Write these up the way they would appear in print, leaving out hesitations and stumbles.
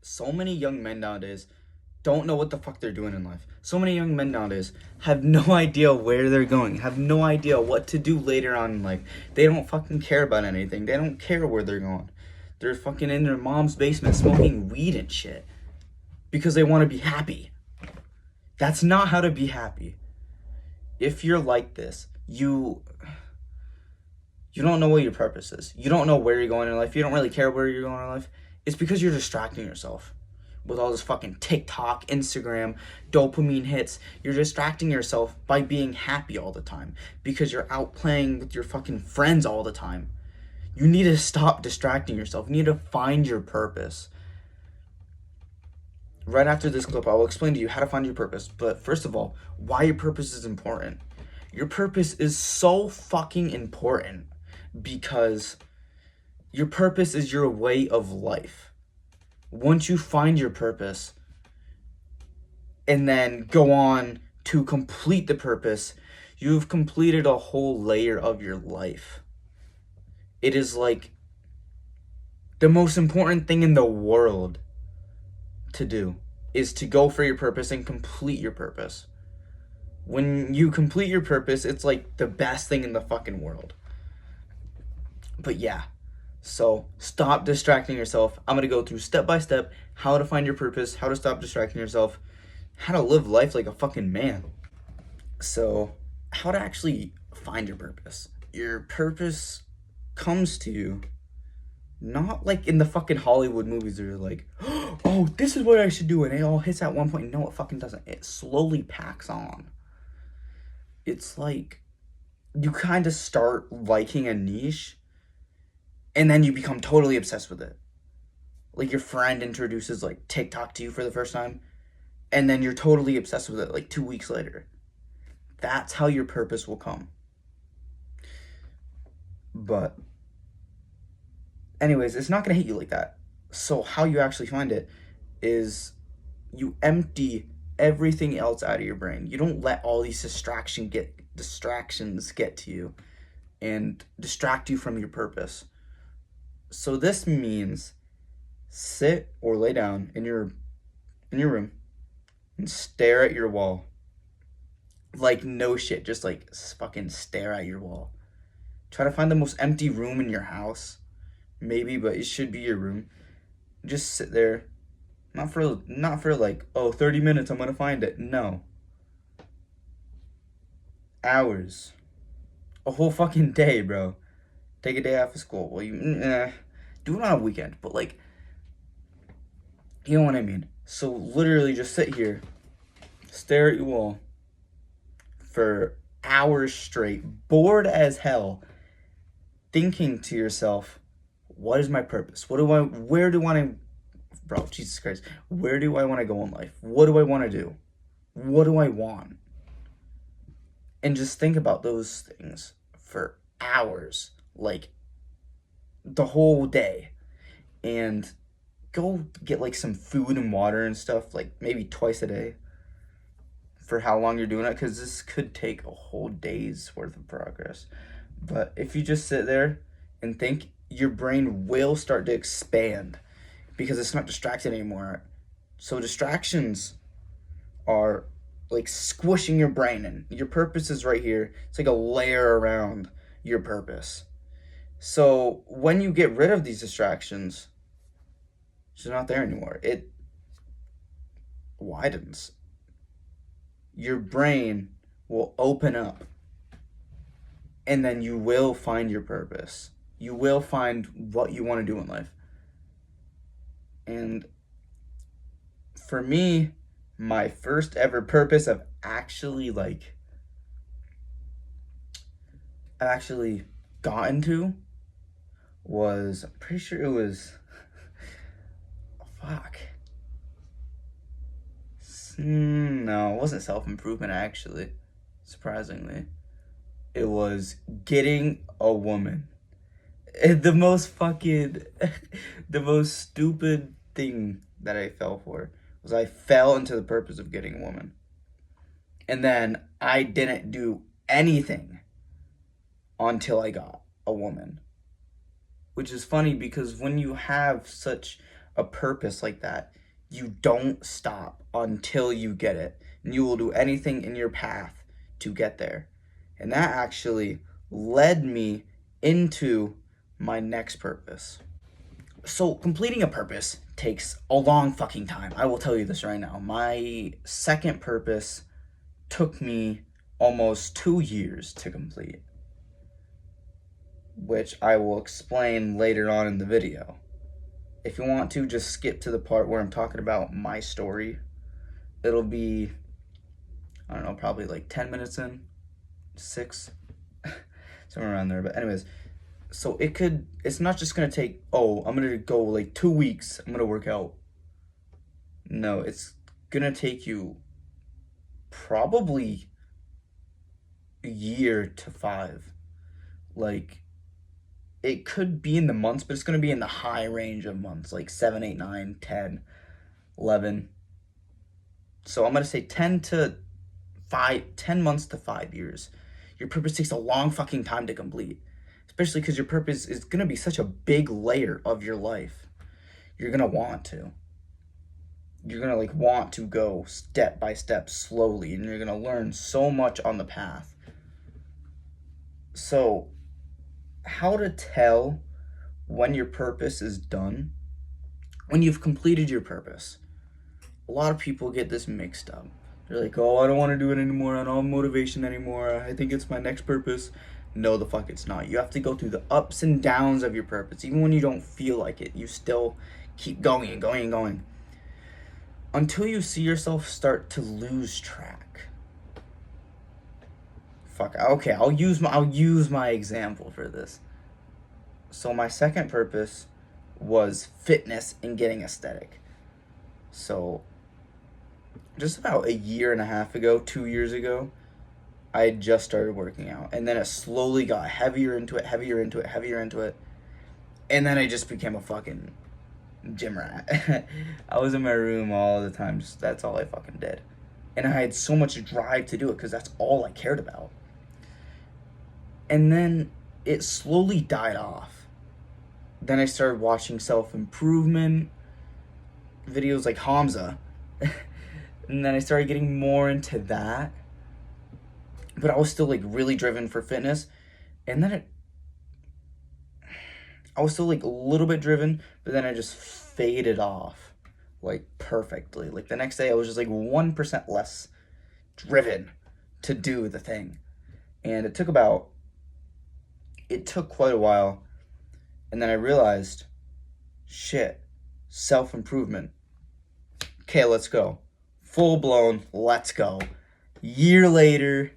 so many young men nowadays don't know what the fuck they're doing in life. So many young men nowadays have no idea where they're going, have no idea what to do later on in life. They don't fucking care about anything. They don't care where they're going. They're fucking in their mom's basement smoking weed and shit because they want to be happy. That's not how to be happy. If you're like this, you don't know what your purpose is. You don't know where you're going in life. You don't really care where you're going in life. It's because you're distracting yourself with all this fucking TikTok, Instagram, dopamine hits. You're distracting yourself by being happy all the time because you're out playing with your fucking friends all the time. You need to stop distracting yourself. You need to find your purpose. Right after this clip, I will explain to you how to find your purpose. But first of all, why your purpose is important. Your purpose is so fucking important because your purpose is your way of life. Once you find your purpose and then go on to complete the purpose, you've completed a whole layer of your life. It is like the most important thing in the world to do is to go for your purpose and complete your purpose. When you complete your purpose, it's like the best thing in the fucking world. But yeah, so stop distracting yourself. I'm going to go through step by step how to find your purpose, how to stop distracting yourself, how to live life like a fucking man. So, how to actually find your purpose. Your purpose comes to you not like in the fucking Hollywood movies where you're like, oh, this is what I should do, and it all hits at one point. No, it fucking doesn't. It slowly packs on. It's like you kind of start liking a niche and then you become totally obsessed with it. Like your friend introduces like TikTok to you for the first time and then you're totally obsessed with it like 2 weeks later. That's how your purpose will come. But anyways, it's not going to hit you like that. So how you actually find it is you empty everything else out of your brain. You don't let all these distractions get to you and distract you from your purpose. So this means sit or lay down in your room and stare at your wall. Like no shit, just like fucking stare at your wall. Try to find the most empty room in your house. Maybe, but it should be your room. Just sit there. Not for like, 30 minutes I'm going to find it. No. Hours. A whole fucking day, bro. Take a day off of school. Well, do it on a weekend, but like, you know what I mean. So literally just sit here, stare at your wall for hours straight, bored as hell, thinking to yourself, what is my purpose? Where do I want to, bro, Jesus Christ, where do I want to go in life? What do I want to do? What do I want? And just think about those things for hours, like the whole day. And go get like some food and water and stuff, like maybe twice a day for how long you're doing it, because this could take a whole day's worth of progress. But if you just sit there and think, your brain will start to expand because it's not distracted anymore. So distractions are like squishing your brain in. Your purpose is right here. It's like a layer around your purpose. So when you get rid of these distractions, it's not there anymore. It widens. Your brain will open up and then you will find your purpose. You will find what you want to do in life. And for me, my first ever purpose of actually gotten to was, I'm pretty sure it was, no, it wasn't self-improvement actually, surprisingly. It was getting a woman. The most stupid thing that I fell for was I fell into the purpose of getting a woman. And then I didn't do anything until I got a woman. Which is funny because when you have such a purpose like that, you don't stop until you get it. And you will do anything in your path to get there. And that actually led me into my next purpose. So, completing a purpose takes a long fucking time. I will tell you this right now. My second purpose took me almost 2 years to complete, which I will explain later on in the video. If you want to, just skip to the part where I'm talking about my story. It'll be, I don't know, probably like 10 minutes in, 6, somewhere around there. But anyways, so it's not just gonna take, oh, I'm gonna go like 2 weeks, I'm gonna work out. No, it's gonna take you probably a year to 5. Like, it could be in the months, but it's gonna be in the high range of months, like 7, 8, 9, 10, 11. So I'm gonna say 10 months to 5 years. Your purpose takes a long fucking time to complete, especially because your purpose is going to be such a big layer of your life. You're going to want to. You're going to like want to go step by step slowly, and you're going to learn so much on the path. So, how to tell when your purpose is done? When you've completed your purpose. A lot of people get this mixed up. They're like, oh, I don't want to do it anymore. I don't have motivation anymore. I think it's my next purpose. No, the fuck it's not. You have to go through the ups and downs of your purpose. Even when you don't feel like it, you still keep going and going and going. Until you see yourself start to lose track. Fuck, okay, I'll use my example for this. So my second purpose was fitness and getting aesthetic. So just about a year and a half ago, 2 years ago, I had just started working out. And then it slowly got heavier into it. And then I just became a fucking gym rat. I was in my room all the time. Just that's all I fucking did. And I had so much drive to do it because that's all I cared about. And then it slowly died off. Then I started watching self-improvement videos like Hamza. And then I started getting more into that. But I was still like really driven for fitness. And then I was still like a little bit driven, but then I just faded off like perfectly. Like the next day I was just like 1% less driven to do the thing. And it took quite a while. And then I realized, shit, self-improvement. Okay, let's go. Full blown, let's go. Year later,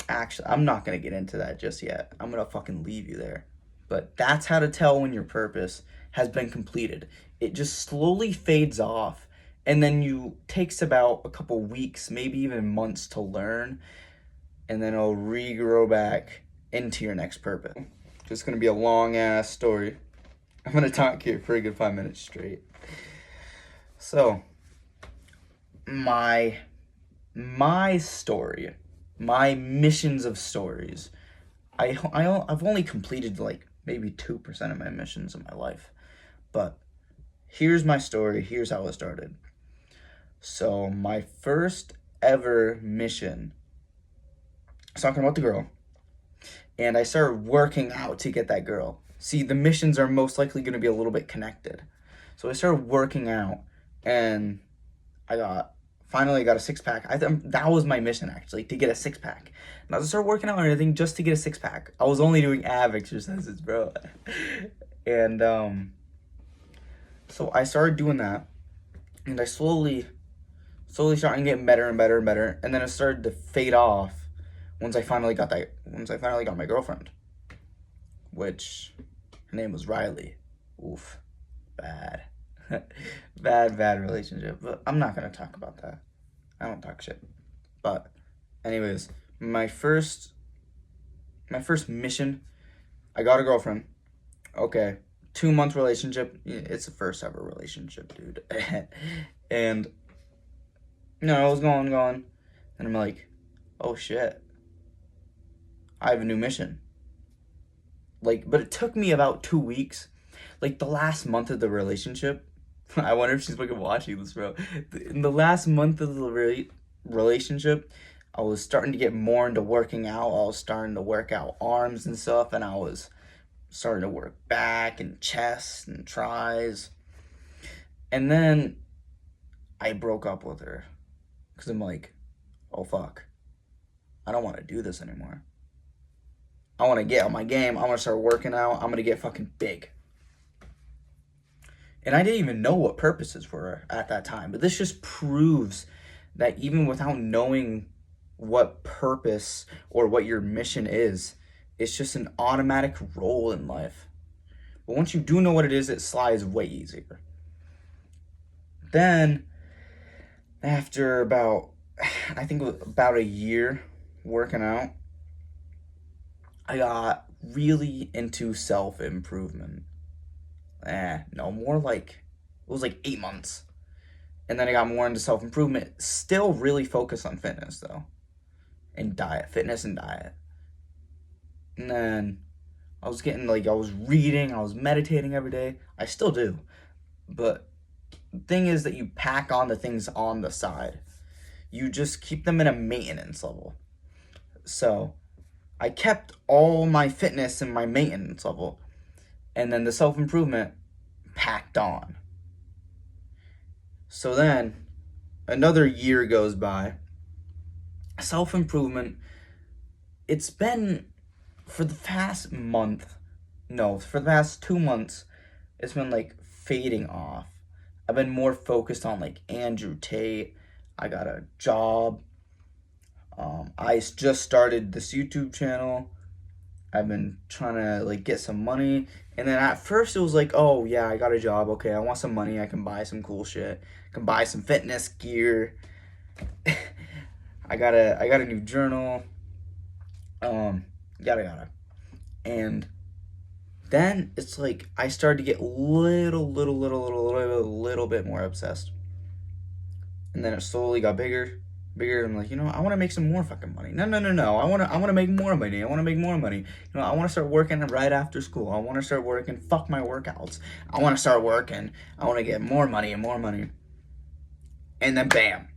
actually, I'm not going to get into that just yet. I'm going to fucking leave you there. But that's how to tell when your purpose has been completed. It just slowly fades off. And then takes about a couple weeks, maybe even months to learn. And then it'll regrow back into your next purpose. It's going to be a long ass story. I'm going to talk here for a good 5 minutes straight. So, my story, my missions of stories. I've only completed like maybe 2% of my missions in my life. But here's my story. Here's how it started. So my first ever mission, I was talking about the girl, and I started working out to get that girl. See, the missions are most likely going to be a little bit connected. So I started working out, and I finally got a 6-pack. That was my mission, actually, to get a 6-pack. Not to start working out or anything, just to get a 6-pack. I was only doing ab exercises, bro. And so I started doing that, and I slowly started getting better and better and better. And then it started to fade off once I finally got my girlfriend, which her name was Riley. Oof, bad. bad relationship, but I'm not gonna talk about that. I don't talk shit. But anyways, my first mission, I got a girlfriend. Okay, 2-month relationship. It's the first ever relationship, dude. And I was going, and I'm like, oh shit, I have a new mission. Like, but it took me about 2 weeks. Like the last month of the relationship, I wonder if she's fucking watching this, bro. In the last month of the relationship, I was starting to get more into working out. I was starting to work out arms and stuff, and I was starting to work back and chest and tries. And then I broke up with her because I'm like, oh fuck, I don't want to do this anymore. I want to get on my game. I want to start working out. I'm going to get fucking big. And I didn't even know what purposes were at that time. But this just proves that even without knowing what purpose or what your mission is, it's just an automatic role in life. But once you do know what it is, it slides way easier. Then, after about, I think it was about a year working out, I got really into self-improvement. No, more like, it was like 8 months. And then I got more into self-improvement. Still really focused on fitness, though. And diet. Fitness and diet. And then I was getting, like, I was reading. I was meditating every day. I still do. But the thing is that you pack on the things on the side. You just keep them in a maintenance level. So I kept all my fitness in my maintenance level. And then the self-improvement packed on. So then another year goes by. Self-improvement, it's been for the past month, no, for the past 2 months, it's been like fading off. I've been more focused on like Andrew Tate. I got a job. I just started this YouTube channel. I've been trying to like get some money. And then at first it was like, oh yeah, I got a job. Okay, I want some money. I can buy some cool shit. I can buy some fitness gear. I got a new journal. Yada yada. And then it's like I started to get little bit more obsessed. And then it slowly got bigger. I'm like, I want to make some more fucking money. No. I want to make more money. I want to make more money. I want to start working right after school. I want to start working. Fuck my workouts. I want to start working. I want to get more money and more money. And then bam,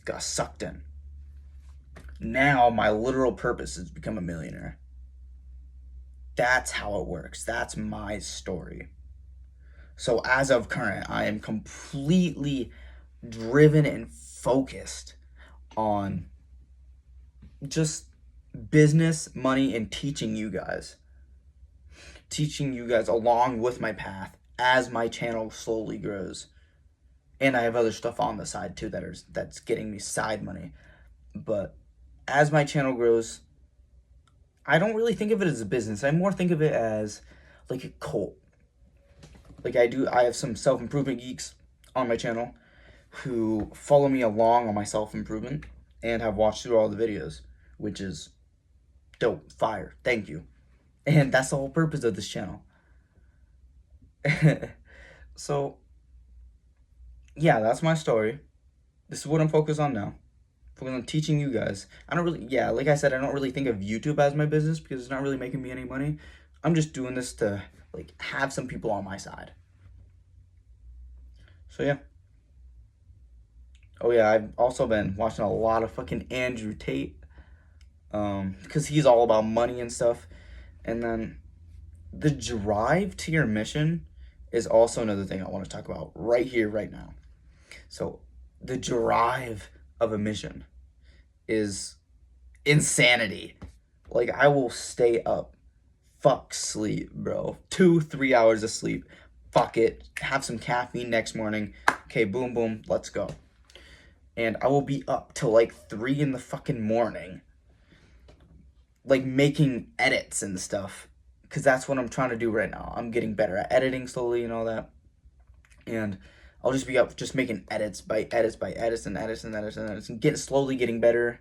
got sucked in. Now my literal purpose is to become a millionaire. That's how it works. That's my story. So as of current, I am completely driven and focused on just business, money, and teaching you guys along with my path as my channel slowly grows. And I have other stuff on the side too that's getting me side money. But as my channel grows, I don't really think of it as a business. I more think of it as like a cult. Like I have some self-improvement geeks on my channel who follow me along on my self-improvement and have watched through all the videos, which is dope, fire, thank you. And that's the whole purpose of this channel. So, yeah, that's my story. This is what I'm focused on now. Focused on teaching you guys. Like I said, I don't really think of YouTube as my business because it's not really making me any money. I'm just doing this to, like, have some people on my side. So, yeah. Oh yeah, I've also been watching a lot of fucking Andrew Tate, because he's all about money and stuff. And then the drive to your mission is also another thing I want to talk about right here, right now. So the drive of a mission is insanity. Like I will stay up, fuck sleep, bro. 2-3 hours of sleep. Fuck it. Have some caffeine next morning. Okay, boom, boom, let's go. And I will be up till like 3 in the fucking morning, like making edits and stuff, because that's what I'm trying to do right now. I'm getting better at editing slowly and all that, and I'll just be up just making edits by edits and slowly getting better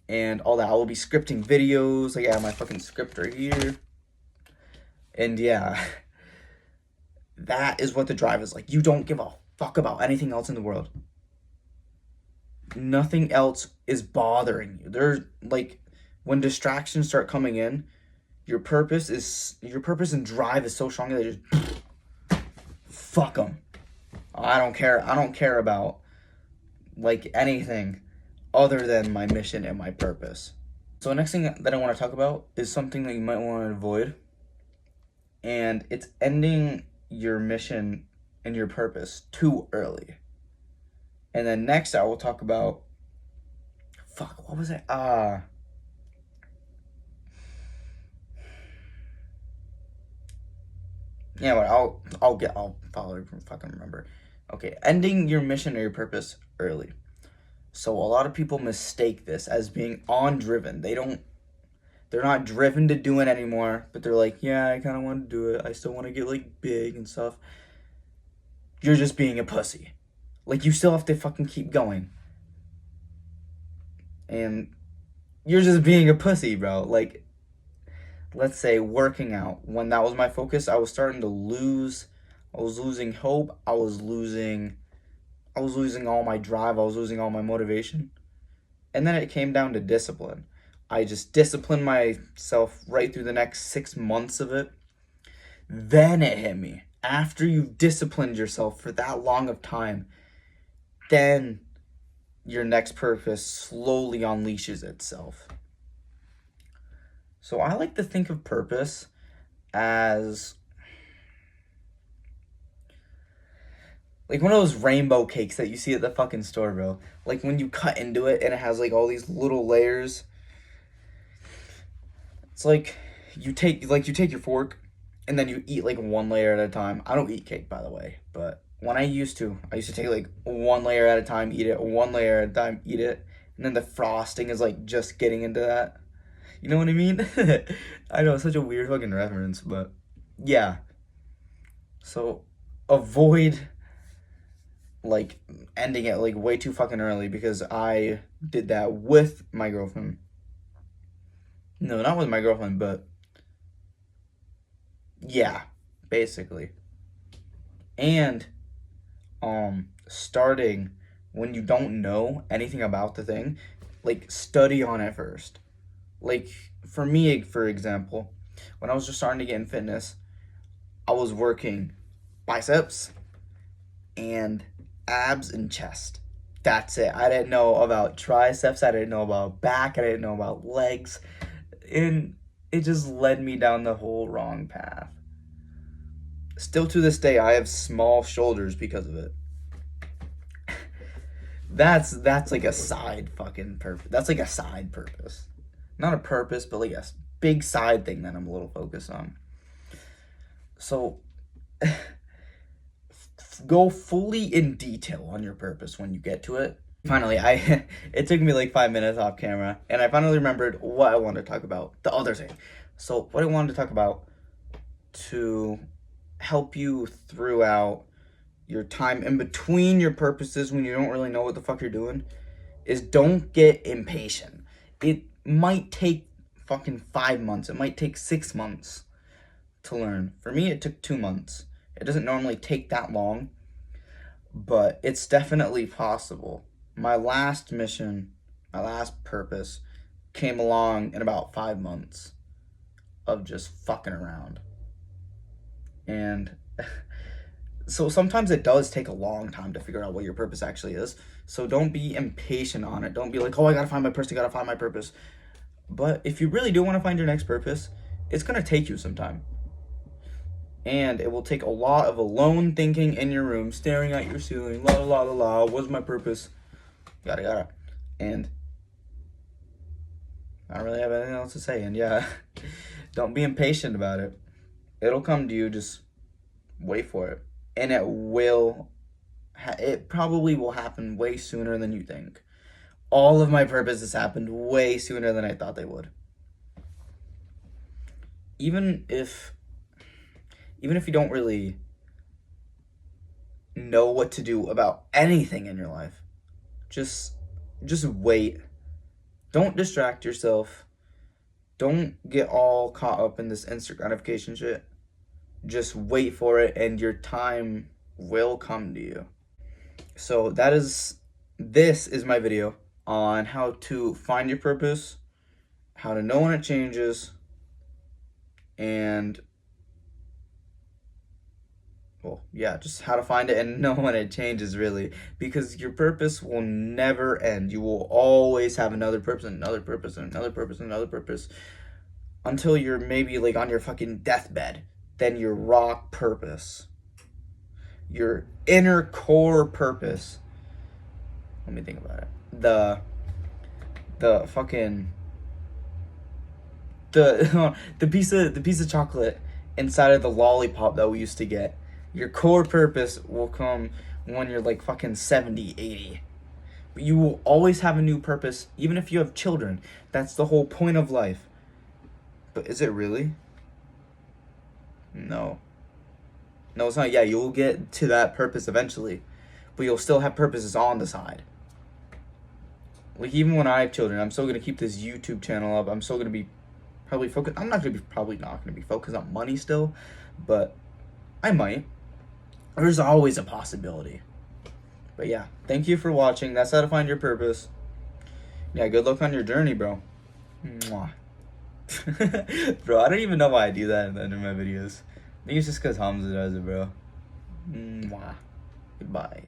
and all that. I will be scripting videos. Like I have my fucking script right here, and yeah, that is what the drive is like. You don't give a fuck about anything else in the world. Nothing else is bothering you. There's like when distractions start coming in, Your purpose and drive is so strong that they just fuck them. I don't care about like anything other than my mission and my purpose. So the next thing that I want to talk about is something that you might want to avoid, and it's ending your mission and your purpose too early. And then next I will talk about what was it? Yeah, but I'll fucking remember. Okay, ending your mission or your purpose early. So a lot of people mistake this as being on driven. They're not driven to do it anymore, but they're like, yeah, I kind of want to do it. I still want to get like big and stuff. You're just being a pussy. Like, you still have to fucking keep going. And you're just being a pussy, bro. Like, let's say working out. When that was my focus, I was starting to lose. I was losing hope. I was losing all my drive. I was losing all my motivation. And then it came down to discipline. I just disciplined myself right through the next 6 months of it. Then it hit me. After you've disciplined yourself for that long of time, then your next purpose slowly unleashes itself. So I like to think of purpose as like one of those rainbow cakes that you see at the fucking store, bro. Like when you cut into it and it has like all these little layers. It's like you take your fork and then you eat like one layer at a time. I don't eat cake, by the way, but when I used to take like one layer at a time, eat it, one layer at a time, eat it, and then the frosting is like just getting into that. You know what I mean? I know, it's such a weird fucking reference, but yeah. So avoid like ending it like way too fucking early, because I did that with my girlfriend. No, not with my girlfriend, but yeah, basically. And starting when you don't know anything about the thing, like study on it first. Like for me, for example, when I was just starting to get in fitness, I was working biceps and abs and chest. That's it. I didn't know about triceps. I didn't know about back. I didn't know about legs. And it just led me down the whole wrong path. Still to this day, I have small shoulders because of it. That's like a side fucking purpose. That's like a side purpose. Not a purpose, but like a big side thing that I'm a little focused on. So go fully in detail on your purpose when you get to it. Finally, it took me like 5 minutes off camera, and I finally remembered what I wanted to talk about. The other thing. So what I wanted to talk about to help you throughout your time in between your purposes when you don't really know what the fuck you're doing is don't get impatient. It might take fucking 5 months. It might take 6 months to learn. For me, it took 2 months. It doesn't normally take that long, but it's definitely possible. My last mission, my last purpose came along in about 5 months of just fucking around. And so sometimes it does take a long time to figure out what your purpose actually is. So don't be impatient on it. Don't be like, oh, I gotta find my purpose, I gotta find my purpose. But if you really do want to find your next purpose, it's gonna take you some time. And it will take a lot of alone thinking in your room, staring at your ceiling, la la la la, what's my purpose? Yada yada. And I don't really have anything else to say. And yeah, don't be impatient about it. It'll come to you, just wait for it. And it probably will happen way sooner than you think. All of my purposes happened way sooner than I thought they would. Even if you don't really know what to do about anything in your life, just wait. Don't distract yourself. Don't get all caught up in this instant gratification shit. Just wait for it, and your time will come to you. So this is my video on how to find your purpose, how to know when it changes, and well, yeah, just how to find it and know when it changes, really, because your purpose will never end. You will always have another purpose and another purpose and another purpose and another purpose until you're maybe like on your fucking deathbed. Then your rock purpose, your inner core purpose. Let me think about it. The fucking the piece of chocolate inside of the lollipop that we used to get. Your core purpose will come when you're like fucking 70, 80. But you will always have a new purpose, even if you have children. That's the whole point of life. But is it really? No. No, it's not. Yeah, you'll get to that purpose eventually. But you'll still have purposes on the side. Like, even when I have children, I'm still going to keep this YouTube channel up. I'm still going to be probably focused. I'm not going to be, probably not going to be focused on money still. But I might. There's always a possibility. But yeah, thank you for watching. That's how to find your purpose. Yeah, good luck on your journey, bro. Mwah. Bro, I don't even know why I do that in the end of my videos. I think it's just because Hamza does it, bro. Mwah. Goodbye.